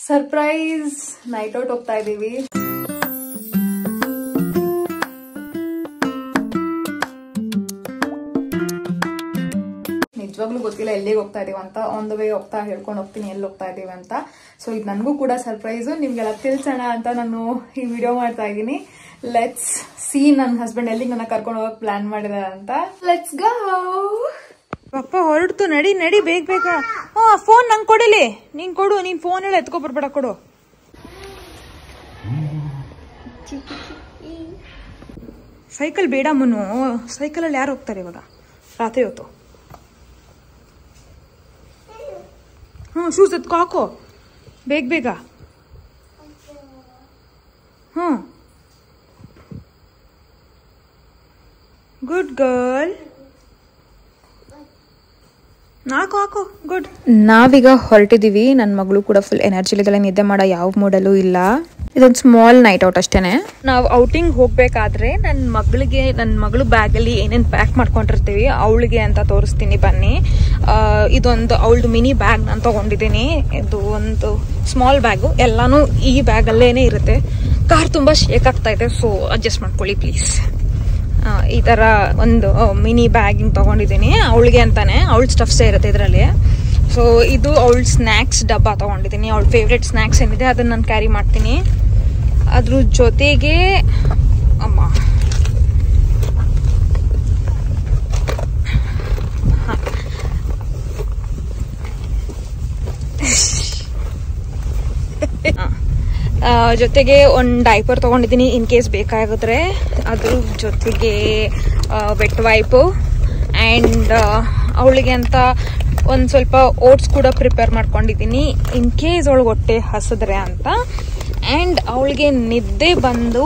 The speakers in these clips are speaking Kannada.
ಸರ್ಪ್ರೈಸ್ ನೈಟ್ ಔಟ್ ಹೋಗ್ತಾ ಇದೀವಿ. ನಿಜವಾಗ್ಲೂ ಗೊತ್ತಿಲ್ಲ ಎಲ್ಲಿಗೆ ಹೋಗ್ತಾ ಇದೀವಿ ಅಂತ. ಆನ್ ದ ವೇ ಹೋಗ್ತಾ ಹೇಳ್ಕೊಂಡು ಹೋಗ್ತೀನಿ ಎಲ್ಲಿ ಹೋಗ್ತಾ ಇದೀವಿ ಅಂತ. ಸೊ ಇದು ನನಗೂ ಕೂಡ ಸರ್ಪ್ರೈಸು, ನಿಮ್ಗೆಲ್ಲ ತಿಳಿಸೋಣ ಅಂತ ನಾನು ಈ ವಿಡಿಯೋ ಮಾಡ್ತಾ ಇದ್ದೀನಿ. ಲೆಟ್ಸ್ ಸಿ ನನ್ನ ಹಸ್ಬೆಂಡ್ ಎಲ್ಲಿಗೆ ನನ್ನ ಕರ್ಕೊಂಡು ಹೋಗಕ್ ಪ್ಲಾನ್ ಮಾಡಿದಾರೆ ಅಂತ. Let's go. ಪಪ್ಪ ಹೊರಡ್ತು, ನಡಿ ನಡಿ ಬೇಗ ಬೇಗ. ಫೋನ್ ನಂಗೆ ಕೊಡಲಿ, ನೀನ್ ಕೊಡು, ನೀನ್ ಫೋನ್ ಹೇಳಿ ಎತ್ಕೊ ಬರ್ಬೇಡ, ಕೊಡು. ಸೈಕಲ್ ಬೇಡ ಮುನ್ನು, ಸೈಕಲಲ್ಲಿ ಯಾರು ಹೋಗ್ತಾರೆ ಇವಾಗ ರಾತ್ರಿ ಹೊತ್ತು? ಶೂಸ್ ಎತ್ಕೊ, ಹಾಕೋ ಬೇಗ ಬೇಗ. Good girl. ಹಾಕು ಗುಡ್. ನಾವೀಗ ಹೊರಟಿದೀವಿ. ನನ್ನ ಮಗಳು ಕೂಡ ಫುಲ್ ಎನರ್ಜಿ ಇದ್ದಲ್ಲ, ನಿದ್ದೆ ಮಾಡೋ ಯಾವ ಮೂಡಲ್ಲೂ ಇಲ್ಲ. ಇದೊಂದು ಸ್ಮಾಲ್ ನೈಟ್ ಔಟ್ ಅಷ್ಟೇನೆ. ನಾವು ಔಟಿಂಗ್ ಹೋಗ್ಬೇಕಾದ್ರೆ ನನ್ನ ಮಗಳು ಬ್ಯಾಗಲ್ಲಿ ಏನೇನು ಪ್ಯಾಕ್ ಮಾಡ್ಕೊಂಡಿರ್ತೀವಿ ಅವಳಿಗೆ ಅಂತ ತೋರಿಸ್ತೀನಿ ಬನ್ನಿ. ಇದೊಂದು ಅವಳದು ಮಿನಿ ಬ್ಯಾಗ್ ನಾನು ತಗೊಂಡಿದ್ದೀನಿ. ಇದು ಒಂದು ಸ್ಮಾಲ್ ಬ್ಯಾಗು, ಎಲ್ಲಾನು ಈ ಬ್ಯಾಗಲ್ಲೇನೆ ಇರುತ್ತೆ. ಕಾರ್ ತುಂಬಾ ಶೇಕ್ ಆಗ್ತಾ ಇದೆ, ಸೊ ಅಡ್ಜಸ್ಟ್ ಮಾಡ್ಕೊಳ್ಳಿ ಪ್ಲೀಸ್. ಈ ತರ ಒಂದು ಮಿನಿ ಬ್ಯಾಗಿಂಗ್ ತಗೊಂಡಿದ್ದೀನಿ ಅವಳಿಗೆ ಅಂತಾನೆ. ಅವಳ ಸ್ಟಫ್ಸೇ ಇರುತ್ತೆ ಇದರಲ್ಲಿ. ಸೊ ಇದು ಅವಳ ಸ್ನ್ಯಾಕ್ಸ್ ಡಬ್ಬ ತಗೊಂಡಿದ್ದೀನಿ. ಅವಳ ಫೇವ್ರೆಟ್ ಸ್ನ್ಯಾಕ್ಸ್ ಏನಿದೆ ಅದನ್ನ ನಾನು ಕ್ಯಾರಿ ಮಾಡ್ತೀನಿ. ಅದ್ರ ಜೊತೆಗೆ ಅಮ್ಮ ಜೊತೆಗೆ ಒಂದು ಡೈಪರ್ ತಗೊಂಡಿದ್ದೀನಿ ಇನ್ ಕೇಸ್ ಬೇಕಾಗಿದ್ರೆ. ಅದ್ರ ಜೊತೆಗೆ ವೆಟ್ ವೈಪು ಆ್ಯಂಡ್ ಅವಳಿಗೆ ಅಂತ ಒಂದು ಸ್ವಲ್ಪ ಓಟ್ಸ್ ಕೂಡ ಪ್ರಿಪೇರ್ ಮಾಡ್ಕೊಂಡಿದ್ದೀನಿ ಇನ್ ಕೇಸ್ ಅವಳಿಗೆ ಹೊಟ್ಟೆ ಹಸಿದ್ರೆ ಅಂತ. ಆ್ಯಂಡ್ ಅವಳಿಗೆ ನಿದ್ದೆ ಬಂದು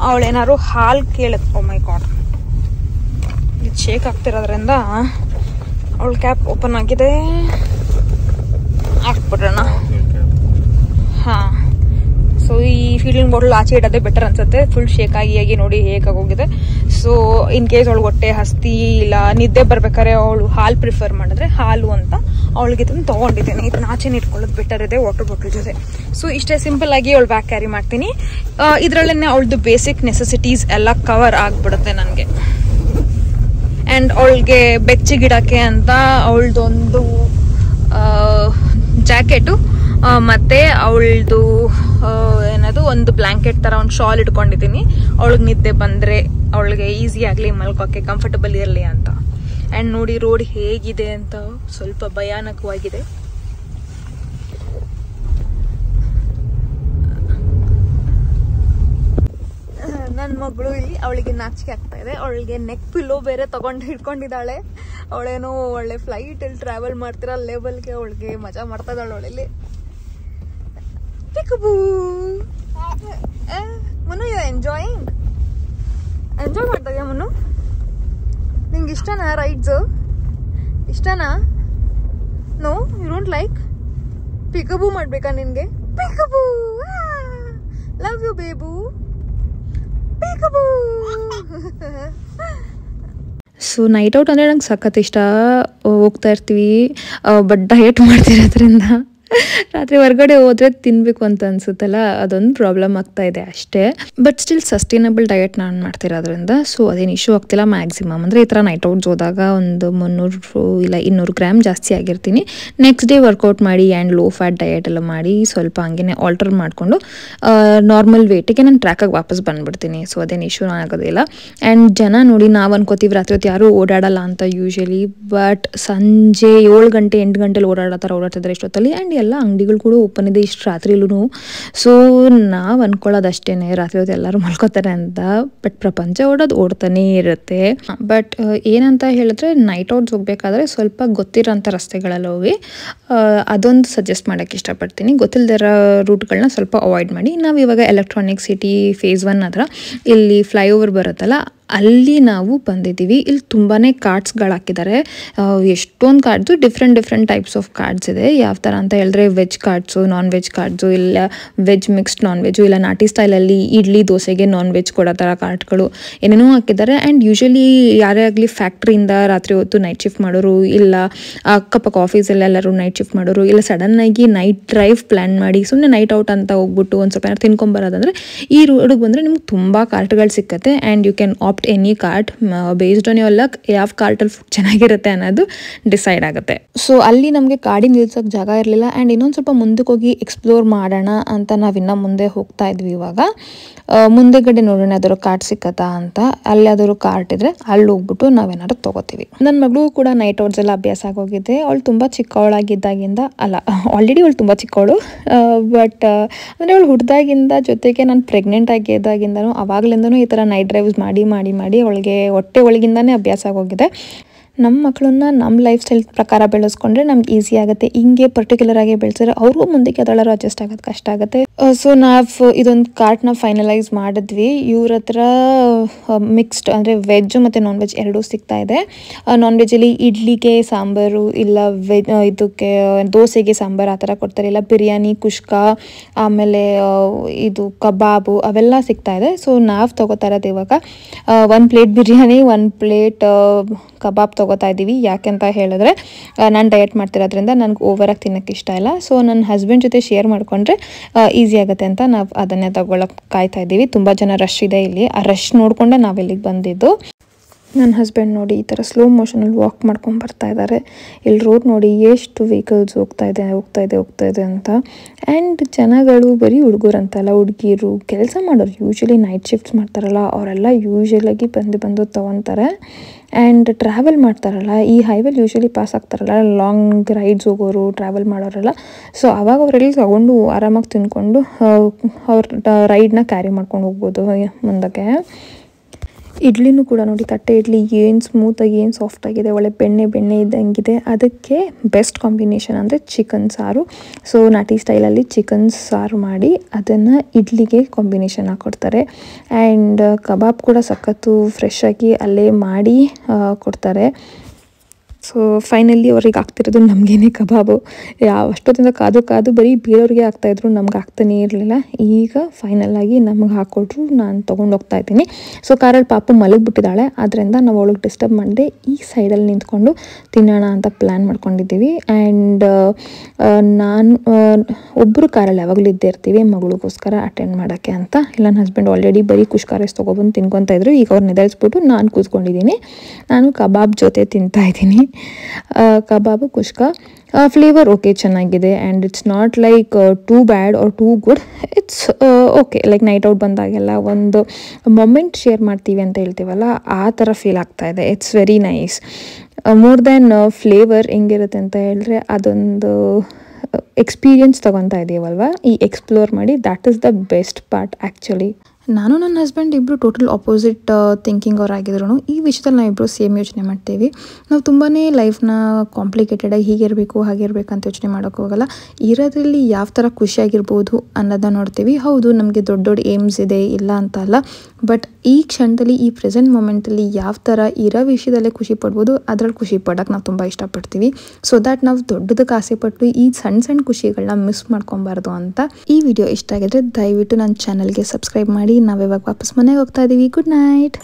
ಅವಳೇನಾದ್ರು ಹಾಲು ಕೇಳುತ್ತೆ. ಓ ಮೈ ಗಾಡ್, ಇದು ಶೇಕ್ ಆಗ್ತಿರೋದ್ರಿಂದ ಅವಳ ಕ್ಯಾಪ್ ಓಪನ್ ಆಗಿದೆ, ಹಾಕ್ಬಿಡೋಣ. ಹಾಂ, ಸೊ ಈ ಫೀಲಿಂಗ್ ಬಾಟಲ್ ಆಚೆ ಇಡೋದೇ ಬೆಟರ್ ಅನ್ಸುತ್ತೆ. ಫುಲ್ ಶೇಕ್ ಆಗಿ ನೋಡಿ ಹೇಗಾಗೋಗಿದೆ. ಸೊ ಇನ್ ಕೇಸ್ ಅವಳು ಹೊಟ್ಟೆ ಹಸ್ತಿ ಇಲ್ಲ ನಿದ್ದೆ ಬರ್ಬೇಕಾದ್ರೆ ಅವಳು ಹಾಲು ಪ್ರಿಫರ್ ಮಾಡಿದ್ರೆ ಹಾಲು ಅಂತ ಅವಳಿಗೆ ಇದನ್ನು ತೊಗೊಂಡಿದ್ದೀನಿ. ಇದನ್ನ ಆಚೆನೇ ಇಟ್ಕೊಳ್ಳೋದು ಬೆಟರ್ ಇದೆ ವಾಟರ್ ಬಾಟಲ್ ಜೊತೆ. ಸೊ ಇಷ್ಟೇ ಸಿಂಪಲ್ ಆಗಿ ಅವಳು ಬ್ಯಾಗ್ ಕ್ಯಾರಿ ಮಾಡ್ತೀನಿ. ಇದರಲ್ಲೇ ಅವಳದು ಬೇಸಿಕ್ ನೆಸೆಸಿಟೀಸ್ ಎಲ್ಲ ಕವರ್ ಆಗಿಬಿಡುತ್ತೆ ನನಗೆ. ಆ್ಯಂಡ್ ಅವಳಿಗೆ ಬೆಚ್ಚಗಿಡಕ್ಕೆ ಅಂತ ಅವಳದೊಂದು ಜಾಕೆಟು ಮತ್ತೆ ಅವಳದು ಏನದು ಒಂದು ಬ್ಲಾಂಕೆಟ್ ತರ ಒಂದು ಶಾಲ್ ಇಟ್ಕೊಂಡಿದ್ದೀನಿ. ಅವಳಿಗೆ ನಿದ್ದೆ ಬಂದ್ರೆ ಅವಳಿಗೆ ಈಸಿ ಆಗ್ಲಿ ಮಲ್ಕೋಕೆ, ಕಂಫರ್ಟಬಲ್ ಇರಲಿ ಅಂತ. ಆ್ಯಂಡ್ ನೋಡಿ ರೋಡ್ ಹೇಗಿದೆ ಅಂತ, ಸ್ವಲ್ಪ ಭಯಾನಕವಾಗಿದೆ. ನನ್ನ ಮಗಳು ಇಲ್ಲಿ ಅವಳಿಗೆ ನಾಚಿಕೆ ಆಗ್ತಾ ಇದೆ. ಅವಳಿಗೆ ನೆಕ್ ಪಿಲ್ಲೋ ಬೇರೆ ತಗೊಂಡು ಹಿಡ್ಕೊಂಡಿದ್ದಾಳೆ. ಅವಳೇನೋ ಒಳ್ಳೆ ಫ್ಲೈಟ್ ಅಲ್ಲಿ ಟ್ರಾವೆಲ್ ಮಾಡ್ತಿರೋ ಲೆವೆಲ್ಗೆ ಅವಳಿಗೆ ಮಜಾ ಮಾಡ್ತಾ ಇದ್ದಾಳೆ ಅವಳಲ್ಲಿ. ಮುನ್ನು, ಯು ಎಂಜಾಯ್ ಮಾಡ್ತಾ ಇದೆಯಾ ಮುನ್ನು? ನಿಂಗೆ ಇಷ್ಟನಾ ರೈಡ್ಸು? ಇಷ್ಟನಾ? No, you don't like? Peekaboo ಮಾಡ್ಬೇಕಾ ನಿನ್ಗೆ? ಪಿಕಬೂ, ಲವ್ ಯು ಬೇಬು, ಪಿಕಬೂ. ಸೊ ನೈಟ್ ಔಟ್ ಅಂದರೆ ನಂಗೆ ಸಖತ್ ಇಷ್ಟ. ಹೋಗ್ತಾ ಇರ್ತೀವಿ, ಬಟ್ ಡಯಟ್ ಮಾಡ್ತಿರೋದ್ರಿಂದ ರಾತ್ರಿ ಹೊರಗಡೆ ಹೋದ್ರೆ ತಿನ್ಬೇಕು ಅಂತ ಅನ್ಸುತ್ತಲ್ಲ, ಅದೊಂದು ಪ್ರಾಬ್ಲಮ್ ಆಗ್ತಾ ಇದೆ ಅಷ್ಟೇ. ಬಟ್ ಸ್ಟಿಲ್ ಸಸ್ಟೈನಬಲ್ ಡಯಟ್ ನಾನು ಮಾಡ್ತಿರೋದ್ರಿಂದ ಸೊ ಅದೇನು ಇಶ್ಯೂ ಆಗ್ತಿಲ್ಲ. ಮ್ಯಾಕ್ಸಿಮಮ್ ಅಂದರೆ ಈ ಥರ ನೈಟ್ ಔಟ್ಸ್ ಹೋದಾಗ ಒಂದು 300 ಇಲ್ಲ 200 ಗ್ರಾಮ್ ಜಾಸ್ತಿ ಆಗಿರ್ತೀನಿ. ನೆಕ್ಸ್ಟ್ ಡೇ ವರ್ಕೌಟ್ ಮಾಡಿ ಆ್ಯಂಡ್ ಲೋ ಫ್ಯಾಟ್ ಡಯಟ್ ಎಲ್ಲ ಮಾಡಿ ಸ್ವಲ್ಪ ಹಂಗೆ ಆಲ್ಟರ್ ಮಾಡಿಕೊಂಡು ನಾರ್ಮಲ್ ವೇಟಿಗೆ ನಾನು ಟ್ರ್ಯಾಕಾಗಿ ವಾಪಸ್ ಬಂದುಬಿಡ್ತೀನಿ. ಸೊ ಅದೇನು ಇಶ್ಯೂ ಆಗೋದಿಲ್ಲ. ಆ್ಯಂಡ್ ಜನ ನೋಡಿ ನಾವು ಅನ್ಕೋತೀವಿ ರಾತ್ರಿ ಹೊತ್ತು ಯಾರೂ ಓಡಾಡಲ್ಲ ಅಂತ ಯೂಶಲಿ, ಬಟ್ ಸಂಜೆ 7 ಗಂಟೆ 8 ಗಂಟೆಲಿ ಓಡಾಡೋ ಥರ ಓಡಾಡ್ತಿದ್ದಾರೆ ಇಷ್ಟೊತ್ತಲ್ಲಿ. ಆ್ಯಂಡ್ ಎಲ್ಲ ಅಂಗಡಿಗಳು ಕೂಡ ಓಪನ್ ಇದೆ ಇಷ್ಟು ರಾತ್ರಿಲೂ. ಸೊ ನಾವು ಅನ್ಕೊಳ್ಳೋದು ಅಷ್ಟೇ ರಾತ್ರಿ ಹೊತ್ತು ಎಲ್ಲರೂ ಮಲ್ಕೋತಾರೆ ಅಂತ, ಬಟ್ ಪ್ರಪಂಚ ಓಡ್ತಾನೇ ಇರುತ್ತೆ. ಬಟ್ ಏನಂತ ಹೇಳಿದ್ರೆ ನೈಟ್ ಔಟ್ಸ್ ಹೋಗ್ಬೇಕಾದ್ರೆ ಸ್ವಲ್ಪ ಗೊತ್ತಿರೋಂಥ ರಸ್ತೆಗಳಲ್ಲಿ ಹೋಗಿ ಅದೊಂದು ಸಜೆಸ್ಟ್ ಮಾಡೋಕ್ಕೆ ಇಷ್ಟಪಡ್ತೀನಿ. ಗೊತ್ತಿಲ್ಲದಿರೋ ರೂಟ್ಗಳನ್ನ ಸ್ವಲ್ಪ ಅವಾಯ್ಡ್ ಮಾಡಿ. ನಾವು ಇವಾಗ ಎಲೆಕ್ಟ್ರಾನಿಕ್ ಸಿಟಿ ಫೇಸ್ 1 ಹತ್ರ ಇಲ್ಲಿ ಫ್ಲೈಓವರ್ ಬರುತ್ತಲ್ಲ ಅಲ್ಲಿ ನಾವು ಬಂದಿದ್ದೀವಿ. ಇಲ್ಲಿ ತುಂಬಾ ಕಾರ್ಡ್ಸ್ಗಳು ಹಾಕಿದ್ದಾರೆ. ಎಷ್ಟೊಂದು cards different types of cards ಇದೆ. ಯಾವ ಥರ ಅಂತ ಹೇಳಿದ್ರೆ veg cards, non veg cards, ಇಲ್ಲ ವೆಜ್ ಮಿಕ್ಸ್ಡ್ ನಾನ್ ವೆಜ್ಜು, ಇಲ್ಲ ನಾಟಿ ಸ್ಟೈಲಲ್ಲಿ ಇಡ್ಲಿ ದೋಸೆಗೆ ನಾನ್ ವೆಜ್ ಕೊಡೋ ಥರ ಕಾರ್ಡ್ಗಳು ಏನೇನೋ ಹಾಕಿದ್ದಾರೆ. ಆ್ಯಂಡ್ ಯೂಶಲಿ ಯಾರೇ ಆಗಲಿ ಫ್ಯಾಕ್ಟ್ರಿಯಿಂದ ರಾತ್ರಿ ಹೊತ್ತು ನೈಟ್ ಶಿಫ್ಟ್ ಮಾಡೋರು, ಇಲ್ಲ ಅಕ್ಕಪಕ್ಕ ಆಫೀಸಲ್ಲಿ ಎಲ್ಲರೂ ನೈಟ್ ಶಿಫ್ಟ್ ಮಾಡೋರು, ಇಲ್ಲ ಸಡನ್ನಾಗಿ ನೈಟ್ ಡ್ರೈವ್ ಪ್ಲ್ಯಾನ್ ಮಾಡಿ ಸುಮ್ಮನೆ ನೈಟ್ ಔಟ್ ಅಂತ ಹೋಗ್ಬಿಟ್ಟು ಒಂದು ಸ್ವಲ್ಪ ಏನಾರು ತಿನ್ಕೊಂಬರೋದಂದರೆ ಈ ರೋಡಿಗೆ ಬಂದರೆ ನಿಮ್ಗೆ ತುಂಬ ಕಾರ್ಟ್ಗಳು ಸಿಕ್ಕತ್ತೆ. And you can opt any cart based on your luck. ಯಾವ ಕಾರ್ಟಲ್ಲಿ ಫುಡ್ ಚೆನ್ನಾಗಿರುತ್ತೆ ಅನ್ನೋದು ಡಿಸೈಡ್ ಆಗುತ್ತೆ. ಸೊ ಅಲ್ಲಿ ನಮಗೆ ಗಾಡಿ ನಿಲ್ಸೋಕ್ಕೆ ಜಾಗ ಇರಲಿಲ್ಲ. ಆ್ಯಂಡ್ ಇನ್ನೊಂದು ಸ್ವಲ್ಪ ಮುಂದಕ್ಕೆ ಹೋಗಿ ಎಕ್ಸ್ಪ್ಲೋರ್ ಮಾಡೋಣ ಅಂತ ನಾವಿನ್ನೂ ಮುಂದೆ ಹೋಗ್ತಾ ಇದ್ವಿ. ಇವಾಗ ಮುಂದೆಗಡೆ ನೋಡೋಣ ಯಾವ್ದಾದ್ರು ಕಾರ್ಟ್ ಸಿಕ್ಕತ್ತಾ ಅಂತ. ಅಲ್ಲಿ ಯಾವ್ದಾದ್ರು ಕಾರ್ಟ್ ಇದ್ರೆ ಅಲ್ಲಿ ಹೋಗ್ಬಿಟ್ಟು ನಾವೇನಾದ್ರು ತೊಗೋತೀವಿ. ನನ್ನ ಮಗಳು ಕೂಡ ನೈಟ್ ಔಟ್ಸ್ ಎಲ್ಲ ಅಭ್ಯಾಸ ಆಗೋಗಿದೆ. ಅವಳು ತುಂಬ ಚಿಕ್ಕವಳಾಗಿದ್ದಾಗಿಂದ, ಅಲ್ಲ ಆಲ್ರೆಡಿ ಅವಳು ತುಂಬ ಚಿಕ್ಕವಳು, ಬಟ್ ಅಂದರೆ ಅವಳು ಹುಟ್ಟಿದಾಗಿಂದ, ಜೊತೆಗೆ ನಾನು ಪ್ರೆಗ್ನೆಂಟ್ ಆಗಿದ್ದಾಗಿಂದನೂ ಅವಾಗಲಿಂದನೂ ಈ ಥರ ನೈಟ್ ಡ್ರೈವ್ಸ್ ಮಾಡಿ ಅವಳಿಗೆ ಹೊಟ್ಟೆ ಒಳಗಿಂದಾನೇ ಅಭ್ಯಾಸ ಆಗೋಗಿದೆ. ನಮ್ಮ ಮಕ್ಕಳನ್ನ ನಮ್ಮ ಲೈಫ್ ಸ್ಟೈಲ್ ಪ್ರಕಾರ ಬೆಳೆಸ್ಕೊಂಡ್ರೆ ನಮ್ಗೆ ಈಸಿ ಆಗುತ್ತೆ. ಹಿಂಗೆ ಪರ್ಟಿಕ್ಯುಲರ್ ಆಗಿ ಬೆಳೆಸಿದ್ರೆ ಅವ್ರಿಗೂ ಮುಂದಕ್ಕೆ ಅದೆಲ್ಲರೂ ಅಡ್ಜಸ್ಟ್ ಆಗೋದು ಕಷ್ಟ ಆಗುತ್ತೆ. ಸೊ ನಾವು ಇದೊಂದು ಕಾರ್ಟ್ನ ಫೈನಲೈಸ್ ಮಾಡಿದ್ವಿ. ಇವ್ರ ಹತ್ರ ಮಿಕ್ಸ್ಡ್ ಅಂದರೆ ವೆಜ್ ಮತ್ತು ನಾನ್ ವೆಜ್ ಎರಡೂ ಸಿಗ್ತಾ ಇದೆ. ನಾನ್ ವೆಜ್ಜಲ್ಲಿ ಇಡ್ಲಿಗೆ ಸಾಂಬಾರು, ಇಲ್ಲ ಇದಕ್ಕೆ ದೋಸೆಗೆ ಸಾಂಬಾರು ಆ ಥರ ಕೊಡ್ತಾರೆ, ಇಲ್ಲ ಬಿರಿಯಾನಿ, ಕುಷ್ಕ, ಆಮೇಲೆ ಇದು ಕಬಾಬು ಅವೆಲ್ಲ ಸಿಗ್ತಾ ಇದೆ. ಸೊ ನಾವು ತೊಗೋತಾ ಇರೋದು ಇವಾಗ 1 ಪ್ಲೇಟ್ ಬಿರಿಯಾನಿ, 1 ಪ್ಲೇಟ್ ಕಬಾಬ್ ತೊಗೋತಾ ಇದ್ದೀವಿ. ಯಾಕೆಂತ ಹೇಳಿದ್ರೆ ನಾನು ಡಯಟ್ ಮಾಡ್ತಿರೋದ್ರಿಂದ ನನಗೆ ಓವರಾಗಿ ತಿನ್ನೋಕ್ಕೆ ಇಷ್ಟ ಇಲ್ಲ. ಸೊ ನನ್ನ ಹಸ್ಬೆಂಡ್ ಜೊತೆ ಶೇರ್ ಮಾಡಿಕೊಂಡ್ರೆ ಈಸಿ ಆಗುತ್ತೆ ಅಂತ ನಾವು ಅದನ್ನೇ ತಗೊಳ್ಳೋಕೆ ಕಾಯ್ತಾ ಇದ್ದೀವಿ. ತುಂಬ ಜನ ರಶ್ ಇದೆ ಇಲ್ಲಿ. ಆ ರಶ್ ನೋಡಿಕೊಂಡೆ ನಾವಿಲ್ಲಿಗೆ ಬಂದಿದ್ದು. ನನ್ನ ಹಸ್ಬೆಂಡ್ ನೋಡಿ ಈ ಥರ ಸ್ಲೋ ಮೋಷನಲ್ಲಿ ವಾಕ್ ಮಾಡ್ಕೊಂಡು ಬರ್ತಾ ಇದ್ದಾರೆ. ಇಲ್ಲಿ ರೋಡ್ ನೋಡಿ ಎಷ್ಟು ವೆಹಿಕಲ್ಸ್ ಹೋಗ್ತಾ ಇದೆ ಅಂತ. ಆ್ಯಂಡ್ ಜನಗಳು ಬರೀ ಹುಡುಗರು ಅಂತಲ್ಲ, ಹುಡುಗಿರು, ಕೆಲಸ ಮಾಡೋರು, ಯೂಶ್ವಲಿ ನೈಟ್ ಶಿಫ್ಟ್ಸ್ ಮಾಡ್ತಾರಲ್ಲ ಅವರೆಲ್ಲ ಯೂಶ್ವಲಾಗಿ ಬಂದು ತೊಗೊತಾರೆ. ಆ್ಯಂಡ್ ಟ್ರಾವೆಲ್ ಮಾಡ್ತಾರಲ್ಲ, ಈ ಹೈವೇಲಿ ಯೂಶ್ವಲಿ ಪಾಸ್ ಆಗ್ತಾರಲ್ಲ, ಲಾಂಗ್ ರೈಡ್ಸ್ ಹೋಗೋರು, ಟ್ರಾವೆಲ್ ಮಾಡೋರೆಲ್ಲ. ಸೊ ಅವಾಗ ಅವರೆಲ್ಲ ತಗೊಂಡು ಆರಾಮಾಗಿ ತಿನ್ಕೊಂಡು ಅವ್ರ ರೈಡ್ನ ಕ್ಯಾರಿ ಮಾಡ್ಕೊಂಡು ಹೋಗ್ಬೋದು ಮುಂದಕ್ಕೆ. ಇಡ್ಲಿನೂ ಕೂಡ ನೋಡಿ, ತಟ್ಟೆ ಇಡ್ಲಿ ಏನು ಸ್ಮೂತಾಗಿ, ಏನು ಸಾಫ್ಟಾಗಿದೆ, ಒಳ್ಳೆ ಬೆಣ್ಣೆ ಇದ್ದಂಗಿದೆ. ಅದಕ್ಕೆ ಬೆಸ್ಟ್ ಕಾಂಬಿನೇಷನ್ ಅಂದರೆ ಚಿಕನ್ ಸಾರು. ಸೊ ನಾಟಿ ಸ್ಟೈಲಲ್ಲಿ ಚಿಕನ್ ಸಾರು ಮಾಡಿ ಅದನ್ನು ಇಡ್ಲಿಗೆ ಕಾಂಬಿನೇಷನ್ ಹಾಕ್ಕೊಡ್ತಾರೆ. ಆ್ಯಂಡ್ ಕಬಾಬ್ ಕೂಡ ಸಖತ್ತು ಫ್ರೆಶ್ ಆಗಿ ಅಲ್ಲೇ ಮಾಡಿ ಕೊಡ್ತಾರೆ. ಸೊ ಫೈನಲಿ ಅವ್ರಿಗೆ ಆಗ್ತಿರೋದು ನಮಗೇನೆ ಕಬಾಬು. ಅಷ್ಟೊತ್ತಿಂದ ಕಾದು ಬರೀ ಬೇರೆಯವ್ರಿಗೆ ಆಗ್ತಾಯಿದ್ರು, ನಮ್ಗೆ ಆಗ್ತಾನೇ ಇರಲಿಲ್ಲ. ಈಗ ಫೈನಲಾಗಿ ನಮಗೆ ಹಾಕ್ಕೊಟ್ರು, ನಾನು ತೊಗೊಂಡು ಹೋಗ್ತಾ ಇದ್ದೀನಿ. ಸೊ ಕಾರಲ್ಲಿ ಪಾಪು ಮಲಗಿಬಿಟ್ಟಿದ್ದಾಳೆ, ಆದ್ದರಿಂದ ನಾವು ಅವಳಿಗೆ ಡಿಸ್ಟರ್ಬ್ ಮಾಡದೆ ಈ ಸೈಡಲ್ಲಿ ನಿಂತ್ಕೊಂಡು ತಿನ್ನೋಣ ಅಂತ ಪ್ಲ್ಯಾನ್ ಮಾಡ್ಕೊಂಡಿದ್ದೀವಿ. ಆ್ಯಂಡ್ ನಾನು ಒಬ್ಬರು ಕಾರಲ್ಲಿ ಯಾವಾಗಲೂ ಇದ್ದೇ ಇರ್ತೀವಿ ಮಗಳಿಗೋಸ್ಕರ ಅಟೆಂಡ್ ಮಾಡೋಕ್ಕೆ ಅಂತ. ಇಲ್ಲ ನನ್ನ ಹಸ್ಬೆಂಡ್ ಆಲ್ರೆಡಿ ಬರೀ ಕುಷ್ಕ ರೈಸ್ ತೊಗೊಬಂದು ತಿನ್ಕೊತಾ ಇದ್ರು. ಈಗ ಅವ್ರನ್ನ ಎದುರಿಸ್ಬಿಟ್ಟು ನಾನು ಕೂತ್ಕೊಂಡಿದ್ದೀನಿ. ನಾನು ಕಬಾಬ್ ಜೊತೆ ತಿಂತಾಯಿದ್ದೀನಿ. ಕಬಾಬು, ಕುಷ್ಕ ಫ್ಲೇವರ್ ಓಕೆ ಚೆನ್ನಾಗಿದೆ. And it's not like too bad or too good. It's okay. Like night out ಬಂದಾಗೆಲ್ಲ ಒಂದು ಮೊಮೆಂಟ್ ಶೇರ್ ಮಾಡ್ತೀವಿ ಅಂತ ಹೇಳ್ತೀವಲ್ಲ, ಆ ಥರ ಫೀಲ್ ಆಗ್ತಾ ಇದೆ. It's very nice. More than flavour ಹೆಂಗಿರುತ್ತೆ ಅಂತ ಹೇಳಿದ್ರೆ ಅದೊಂದು ಎಕ್ಸ್ಪೀರಿಯನ್ಸ್ ತೊಗೊತಾ ಇದ್ದೀವಲ್ವ, ಈ ಎಕ್ಸ್ಪ್ಲೋರ್ ಮಾಡಿ, that is the best part actually. ನಾನು ನನ್ನ ಹಸ್ಬೆಂಡ್ ಇಬ್ಬರು ಟೋಟಲ್ ಆಪೋಸಿಟ್ ಥಿಂಕಿಂಗ್ ಅವರಾಗಿದ್ರು. ಈ ವಿಷಯದಲ್ಲಿ ನಾವಿಬ್ಬರು ಸೇಮ್ ಯೋಚನೆ ಮಾಡ್ತೀವಿ. ನಾವು ತುಂಬಾ ಲೈಫ್ನ ಕಾಂಪ್ಲಿಕೇಟೆಡಾಗಿ ಹೀಗಿರಬೇಕು ಹಾಗಿರಬೇಕು ಅಂತ ಯೋಚನೆ ಮಾಡೋಕ್ಕೆ ಹೋಗಲ್ಲ. ಇರೋದ್ರಲ್ಲಿ ಯಾವ ಥರ ಖುಷಿಯಾಗಿರ್ಬೋದು ಅನ್ನೋದನ್ನ ನೋಡ್ತೀವಿ. ಹೌದು, ನಮಗೆ ದೊಡ್ಡ ಏಮ್ಸ್ ಇದೆ, ಇಲ್ಲ ಅಂತ ಅಲ್ಲ. ಬಟ್ ಈ ಕ್ಷಣದಲ್ಲಿ, ಈ ಪ್ರೆಸೆಂಟ್ ಮೂಮೆಂಟಲ್ಲಿ ಯಾವ ಥರ ಇರೋ ವಿಷಯದಲ್ಲೇ ಖುಷಿ ಪಡ್ಬೋದು, ಅದ್ರಲ್ಲಿ ಖುಷಿ ಪಡೋಕ್ಕೆ ನಾವು ತುಂಬ ಇಷ್ಟಪಡ್ತೀವಿ. ಸೊ ದ್ಯಾಟ್ ನಾವು ದೊಡ್ಡದಕ್ಕೆ ಆಸೆ ಪಟ್ಟು ಈ ಸಣ್ಣ ಖುಷಿಗಳನ್ನ ಮಿಸ್ ಮಾಡ್ಕೊಬಾರ್ದು ಅಂತ. ಈ ವಿಡಿಯೋ ಇಷ್ಟ ಆಗಿದ್ರೆ ದಯವಿಟ್ಟು ನನ್ನ ಚಾನಲ್ಗೆ ಸಬ್ಸ್ಕ್ರೈಬ್ ಮಾಡಿ. ನಾವಿವಾಗ ವಾಪಸ್ ಮನೆಗೆ ಹೋಗ್ತಾ ಇದ್ದೀವಿ. Good night.